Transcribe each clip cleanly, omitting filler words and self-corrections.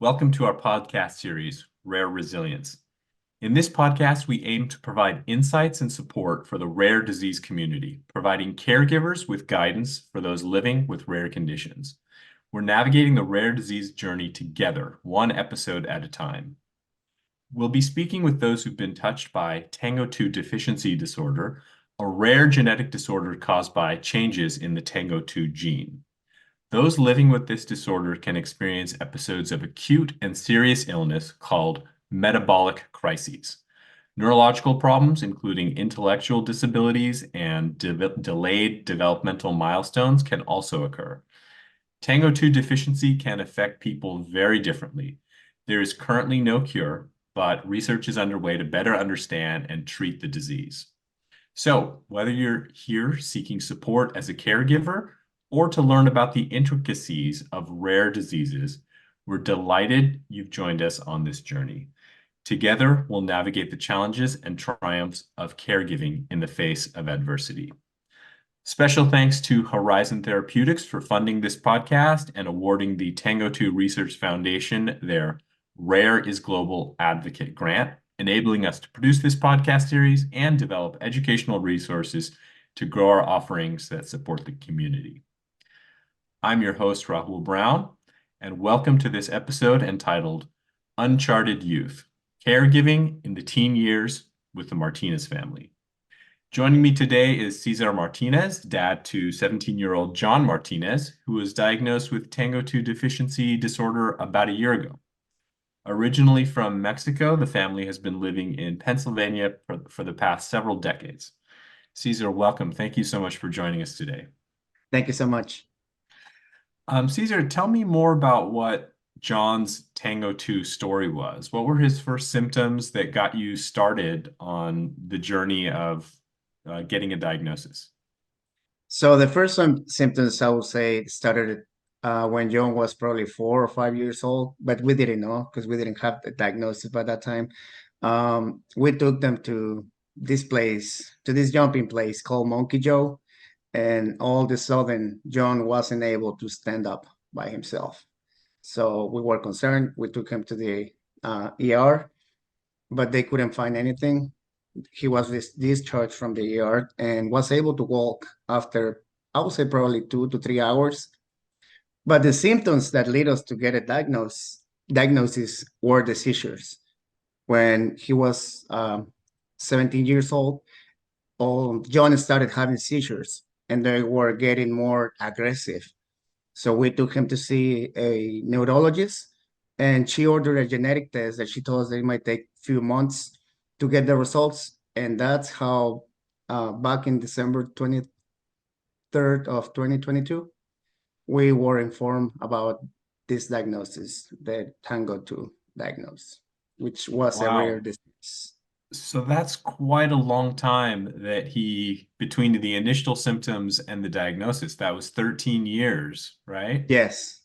Welcome to our podcast series, Rare Resilience. In this podcast, we aim to provide insights and support for the rare disease community, providing caregivers with guidance for those living with rare conditions. We're navigating the rare disease journey together, one episode at a time. We'll be speaking with those who've been touched by TANGO2 deficiency disorder, a rare genetic disorder caused by changes in the TANGO2 gene. Those living with this disorder can experience episodes of acute and serious illness called metabolic crises. Neurological problems, including intellectual disabilities and delayed developmental milestones, can also occur. TANGO2 deficiency can affect people very differently. There is currently no cure, but research is underway to better understand and treat the disease. So, whether you're here seeking support as a caregiver or to learn about the intricacies of rare diseases, we're delighted you've joined us on this journey. Together, we'll navigate the challenges and triumphs of caregiving in the face of adversity. Special thanks to Horizon Therapeutics for funding this podcast and awarding the TANGO2 Research Foundation their Rare is Global Advocate Grant, enabling us to produce this podcast series and develop educational resources to grow our offerings that support the community. I'm your host, Rahul Brown, and welcome to this episode entitled Uncharted Youth, Caregiving in the Teen Years with the Martinez Family. Joining me today is Cesar Martinez, dad to 17-year-old John Martinez, who was diagnosed with TANGO2 deficiency disorder about a year ago. Originally from Mexico, the family has been living in Pennsylvania for the past several decades. Cesar, welcome. Thank you so much for joining us today. Thank you so much. Cesar, tell me more about what John's TANGO2 story was. What were his first symptoms that got you started on the journey of getting a diagnosis? So the first symptoms I would say started when John was probably 4 or 5 years old, but we didn't know because we didn't have the diagnosis by that time. We took them to this place, to this jumping place called Monkey Joe, and all of a sudden John wasn't able to stand up by himself. So we were concerned. We took him to the ER, but they couldn't find anything. He was discharged from the ER and was able to walk after, I would say, probably 2 to 3 hours. But the symptoms that led us to get a diagnosis were the seizures. When he was 17 years old, John started having seizures, and they were getting more aggressive. So we took him to see a neurologist, and she ordered a genetic test that she told us that it might take a few months to get the results. And that's how back in December 23rd of 2022, we were informed about this diagnosis, the TANGO2 diagnosis, which was a rare disease. So that's quite a long time that between the initial symptoms and the diagnosis, that was 13 years, right? Yes.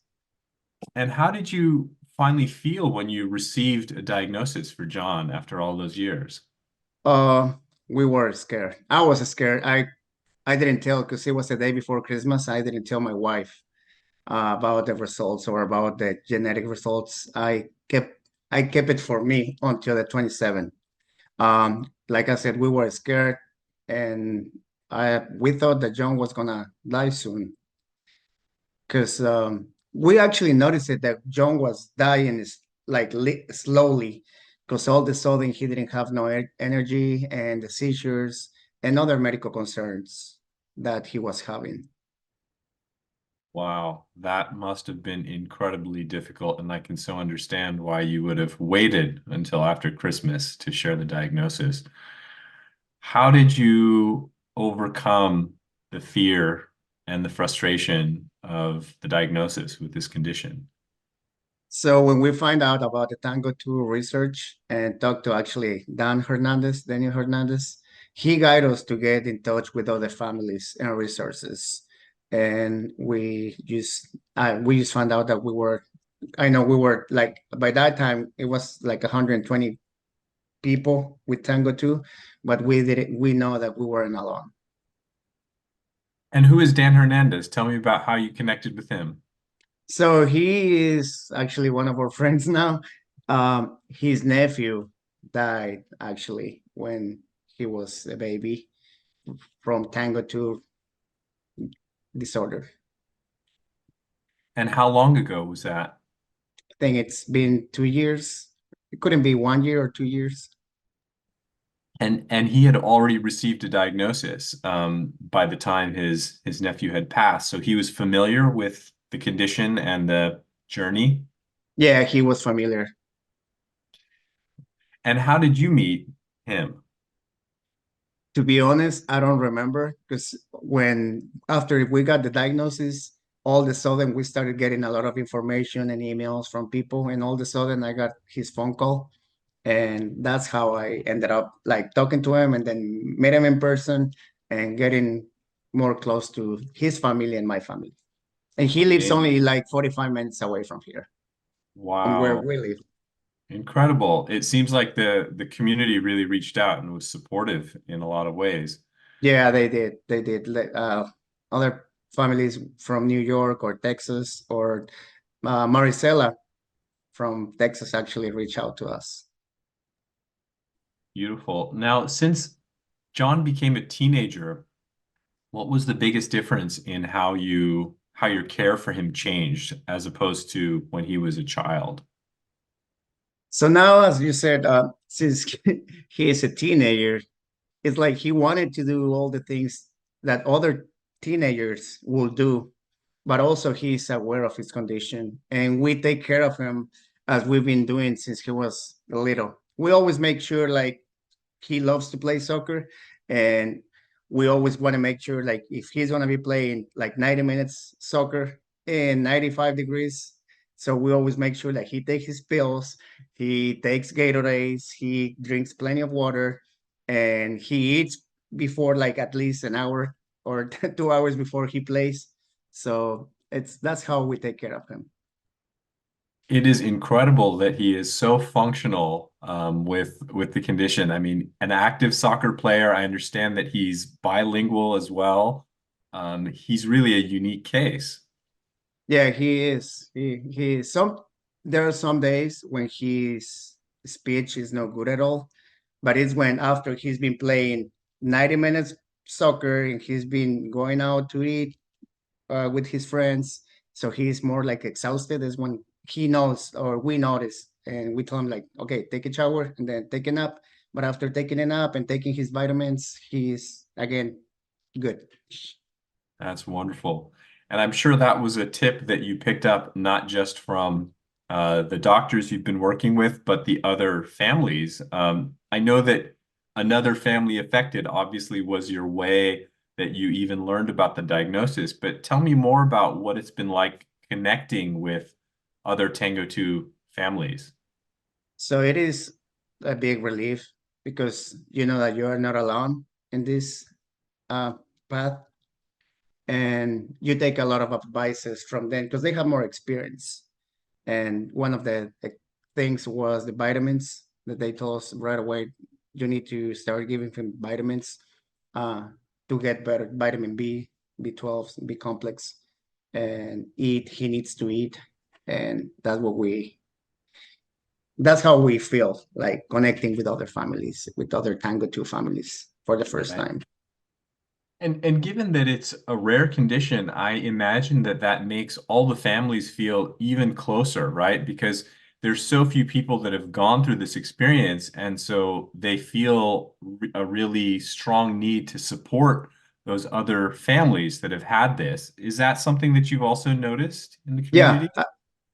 And how did you finally feel when you received a diagnosis for John after all those years? We were scared. I was scared. I didn't tell because it was the day before Christmas. I didn't tell my wife about the results or about the genetic results. I kept it for me until the 27th. Like I said, we were scared, and we thought that John was gonna die soon because we actually noticed it that John was dying slowly because all of a sudden he didn't have no energy and the seizures and other medical concerns that he was having. Wow, that must have been incredibly difficult, and I can so understand why you would have waited until after Christmas to share the diagnosis. How did you overcome the fear and the frustration of the diagnosis with this condition? So when we find out about the TANGO2 research and talked to actually Daniel Hernandez, he guided us to get in touch with other families and resources. And we just found out that we were like, by that time it was like 120 people with TANGO2, but we know that we weren't alone. And who is Dan Hernandez? Tell me about how you connected with him. So he is actually one of our friends now. His nephew died actually when he was a baby from Tango 2 disorder. And how long ago was that? I think it's been 2 years. It couldn't be 1 year or 2 years. And he had already received a diagnosis by the time his nephew had passed. So he was familiar with the condition and the journey. Yeah, he was familiar. And how did you meet him? To be honest, I don't remember because when after we got the diagnosis, all of a sudden we started getting a lot of information and emails from people, and all of a sudden I got his phone call, and that's how I ended up like talking to him, and then met him in person and getting more close to his family and my family. And he lives In, only like 45 minutes away from here, from where wow, we live. incredible. It seems like the community really reached out and was supportive in a lot of ways. Yeah, they did. They did. Other families from New York or Texas or Maricela from Texas actually reached out to us. Beautiful. Now, since John became a teenager, what was the biggest difference in how your care for him changed as opposed to when he was a child? So now, as you said, since he is a teenager, it's like he wanted to do all the things that other teenagers will do, but also he's aware of his condition, and we take care of him as we've been doing since he was little. We always make sure like he loves to play soccer, and we always want to make sure like if he's going to be playing like 90 minutes soccer in 95 degrees, so we always make sure that he takes his pills, he takes Gatorades, he drinks plenty of water, and he eats before like at least an hour or 2 hours before he plays. So that's how we take care of him. It is incredible that he is so functional with the condition. I mean, an active soccer player. I understand that he's bilingual as well. He's really a unique case. Yeah, he is. He some there are some days when his speech is not good at all, but it's when after he's been playing 90 minutes soccer and he's been going out to eat with his friends, so he's more like exhausted is when he knows or we notice and we tell him like, okay, take a shower and then take a nap. But after taking a nap and taking his vitamins, he's again good. That's wonderful. And I'm sure that was a tip that you picked up not just from the doctors you've been working with, but the other families. I know that another family affected obviously was your way that you even learned about the diagnosis, but tell me more about what it's been like connecting with other Tango 2 families. So it is a big relief because you know that you are not alone in this uh, path, and you take a lot of advices from them because they have more experience. And one of the things was the vitamins that they told us right away. You need to start giving him vitamins uh, to get better. Vitamin B, B12, B complex, and eat. He needs to eat, and that's how we feel like connecting with other families, with other Tango 2 families for the first Right. time. And given that it's a rare condition, I imagine that that makes all the families feel even closer, right? Because there's so few people that have gone through this experience, and so they feel a really strong need to support those other families that have had this. Is that something that you've also noticed in the Yeah, community?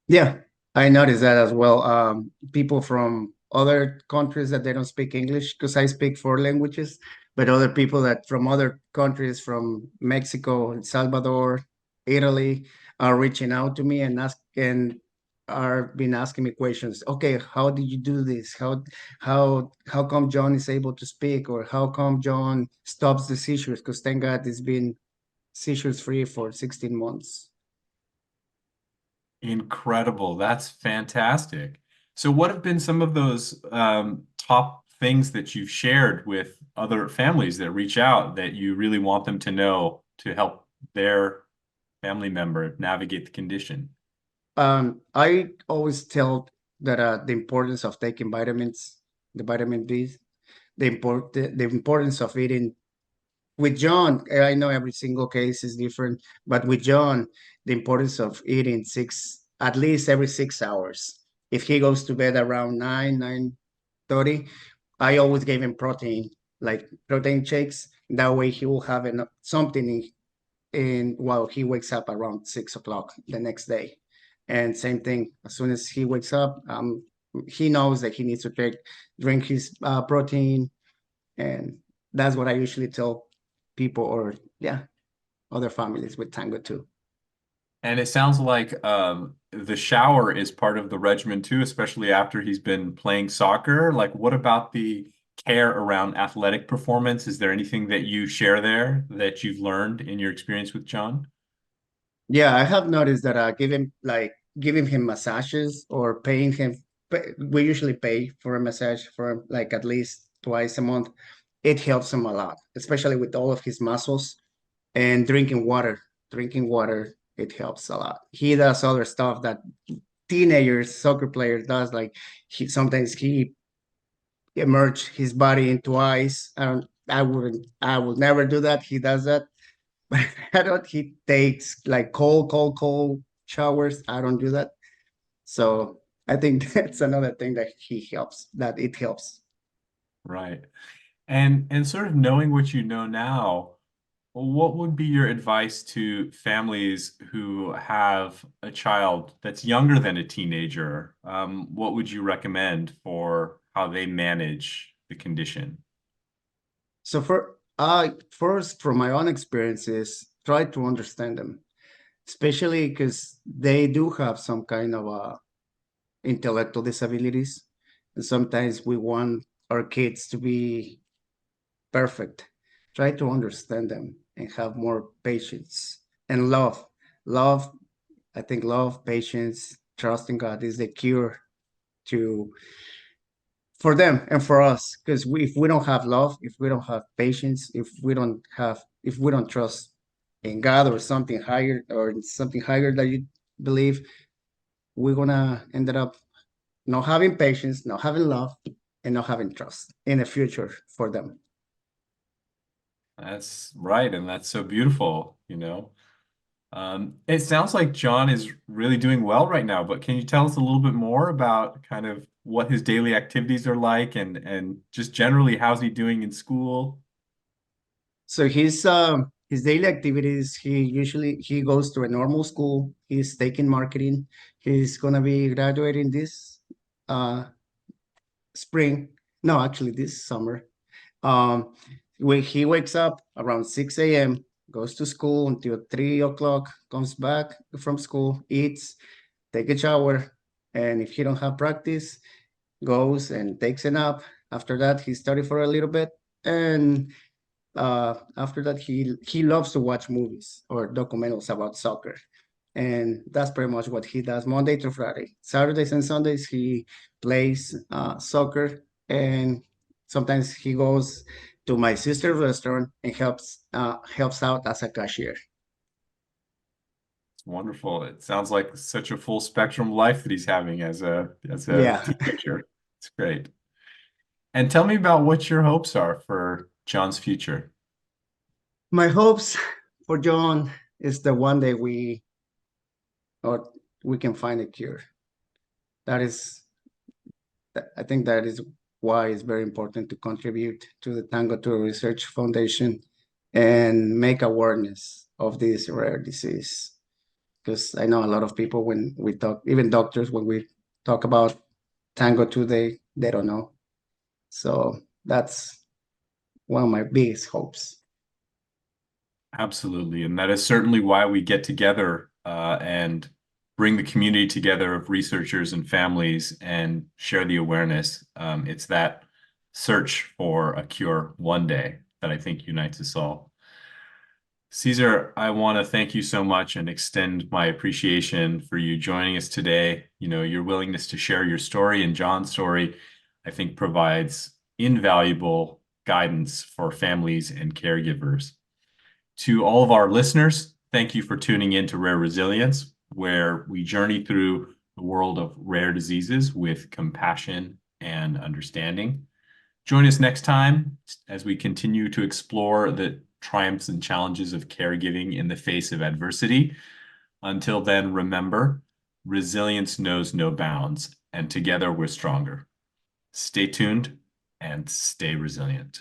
yeah, I noticed that as well. People from other countries that they don't speak English because I speak four languages, but other people that from other countries, from Mexico, El Salvador, Italy, are reaching out to me and are been asking me questions. Okay, how did you do this? How come John is able to speak, or how come John stops the seizures? Because thank God he's been seizures free for 16 months. Incredible. That's fantastic. So, what have been some of those top things that you've shared with other families that reach out that you really want them to know to help their family member navigate the condition? I always tell that the importance of taking vitamins, the vitamin B, the importance of eating. With John, I know every single case is different, but with John, the importance of eating at least every 6 hours. If he goes to bed around 9:30, I always gave him protein, like protein shakes. That way he will have something while he wakes up around 6 o'clock the next day. And same thing, as soon as he wakes up, he knows that he needs to drink his protein, and that's what I usually tell people, or yeah, other families with Tango too. And it sounds like the shower is part of the regimen too, especially after he's been playing soccer. Like, what about the care around athletic performance? Is there anything that you share there that you've learned in your experience with John? Yeah, I have noticed that giving him massages or paying him. We usually pay for a massage for like at least twice a month. It helps him a lot, especially with all of his muscles. And drinking water. Drinking water, it helps a lot. He does other stuff that teenagers, soccer players does, like sometimes he emerge his body into ice. I would never do that. He does that. But I don't, he takes like cold showers. I don't do that. So I think that's another thing that it helps. Right. And sort of knowing what you know now, what would be your advice to families who have a child that's younger than a teenager? What would you recommend for how they manage the condition? So first, from my own experiences, try to understand them, especially because they do have some kind of intellectual disabilities. And sometimes we want our kids to be perfect. Try to understand them and have more patience and love. Love, I think love, patience, trust in God is the cure to for them and for us. Because if we don't have love, if we don't have patience, if we don't trust in God or something higher that you believe, we're gonna end up not having patience, not having love, and not having trust in the future for them. That's right, and that's so beautiful, It sounds like John is really doing well right now, but can you tell us a little bit more about kind of what his daily activities are like and just generally how's he doing in school? So his daily activities, he goes to a normal school. He's taking marketing. He's gonna be graduating this uh spring. No, actually this summer. Um, when he wakes up around 6 a.m., goes to school until 3 o'clock, comes back from school, eats, take a shower, and if he don't have practice, goes and takes a nap. After that, he study for a little bit, and after that, he loves to watch movies or documentaries about soccer, and that's pretty much what he does Monday to Friday. Saturdays and Sundays he plays soccer, and sometimes he goes to my sister's restaurant and helps out as a cashier. It's wonderful. It sounds like such a full spectrum life that he's having as a Yeah, teenager. It's great. And tell me about what your hopes are for John's future. my hopes for John is that one day or we can find a cure. That is I think that is why it's very important to contribute to the Tango Tour Research Foundation and make awareness of this rare disease. Because I know a lot of people, when we talk, even doctors, when we talk about Tango 2, they don't know. So that's one of my biggest hopes. Absolutely. And that is certainly why we get together and bring the community together of researchers and families and share the awareness. It's that search for a cure one day that I think unites us all. Cesar, I want to thank you so much and extend my appreciation for you joining us today. Your willingness to share your story and John's story, I think provides invaluable guidance for families and caregivers. To all of our listeners, thank you for tuning in to Rare Resilience. where we journey through the world of rare diseases with compassion and understanding. Join us next time as we continue to explore the triumphs and challenges of caregiving in the face of adversity. Until then, remember, resilience knows no bounds, and together we're stronger. Stay tuned and stay resilient.